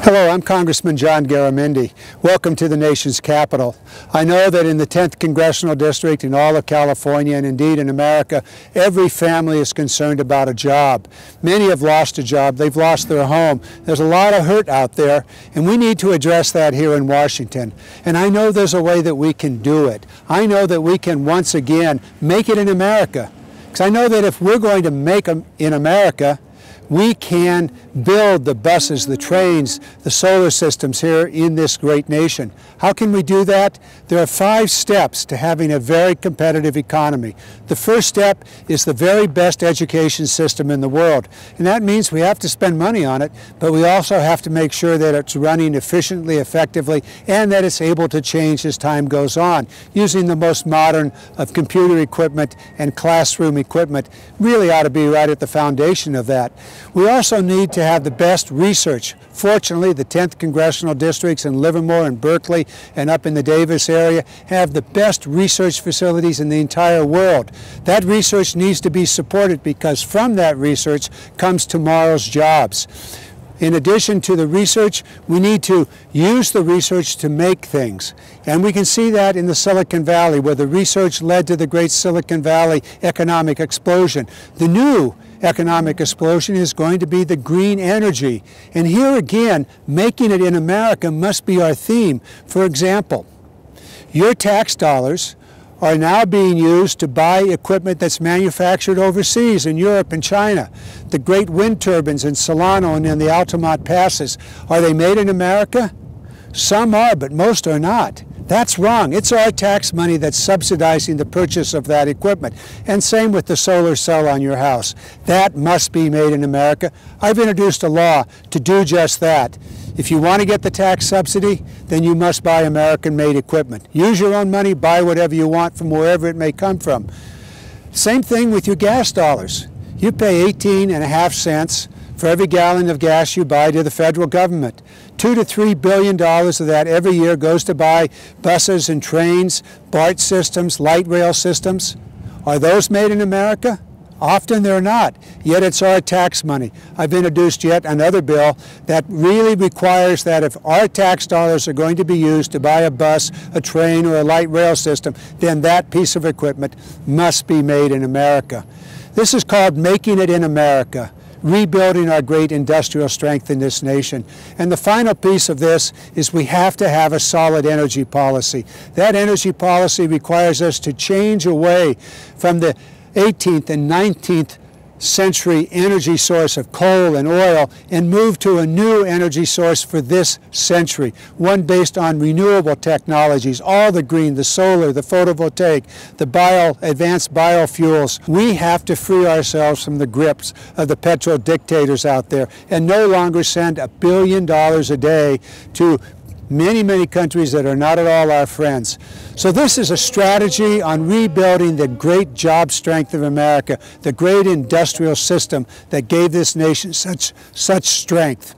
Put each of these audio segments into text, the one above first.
Hello, I'm Congressman John Garamendi. Welcome to the nation's capital. I know that in the 10th Congressional District, in all of California, and indeed in America, every family is concerned about a job. Many have lost a job. They've lost their home. There's a lot of hurt out there, and we need to address that here in Washington. And I know there's a way that we can do it. I know that we can once again make it in America. Because I know that if we're going to make them in America, we can build the buses, the trains, the solar systems here in this great nation. How can we do that? There are 5 steps to having a very competitive economy. The first step is the very best education system in the world. And that means we have to spend money on it, but we also have to make sure that it's running efficiently, effectively, and that it's able to change as time goes on, using the most modern of computer equipment and classroom equipment. Really ought to be right at the foundation of that. We also need to have the best research. Fortunately, the 10th Congressional Districts in Livermore and Berkeley and up in the Davis area have the best research facilities in the entire world. That research needs to be supported because from that research comes tomorrow's jobs. In addition to the research, we need to use the research to make things. And we can see that in the Silicon Valley, where the research led to the great Silicon Valley economic explosion. The new economic explosion is going to be the green energy. And here again, making it in America must be our theme. For example, your tax dollars are now being used to buy equipment that's manufactured overseas in Europe and China. The great wind turbines in Solano and in the Altamont Passes, are they made in America? Some are, but most are not. That's wrong. It's our tax money that's subsidizing the purchase of that equipment. And same with the solar cell on your house. That must be made in America. I've introduced a law to do just that. If you want to get the tax subsidy, then you must buy American-made equipment. Use your own money, buy whatever you want from wherever it may come from. Same thing with your gas dollars. You pay 18.5 cents for every gallon of gas you buy to the federal government. $2 to $3 billion of that every year goes to buy buses and trains, BART systems, light rail systems. Are those made in America? Often they're not, yet it's our tax money. I've introduced yet another bill that really requires that if our tax dollars are going to be used to buy a bus, a train, or a light rail system, then that piece of equipment must be made in America. This is called Making It in America, rebuilding our great industrial strength in this nation. And the final piece of this is we have to have a solid energy policy. That energy policy requires us to change away from the 18th and 19th century energy source of coal and oil and move to a new energy source for this century, one based on renewable technologies, all the green, the solar, the photovoltaic, the advanced biofuels. We have to free ourselves from the grips of the petro dictators out there and no longer send $1 billion a day to many countries that are not at all our friends. So this is a strategy on rebuilding the great job strength of America, the great industrial system that gave this nation such strength.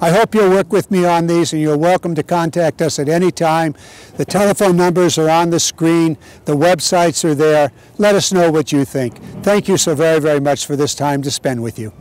I hope you'll work with me on these, and you're welcome to contact us at any time. The telephone numbers are on the screen. The websites are there. Let us know what you think. Thank you so very much for this time to spend with you.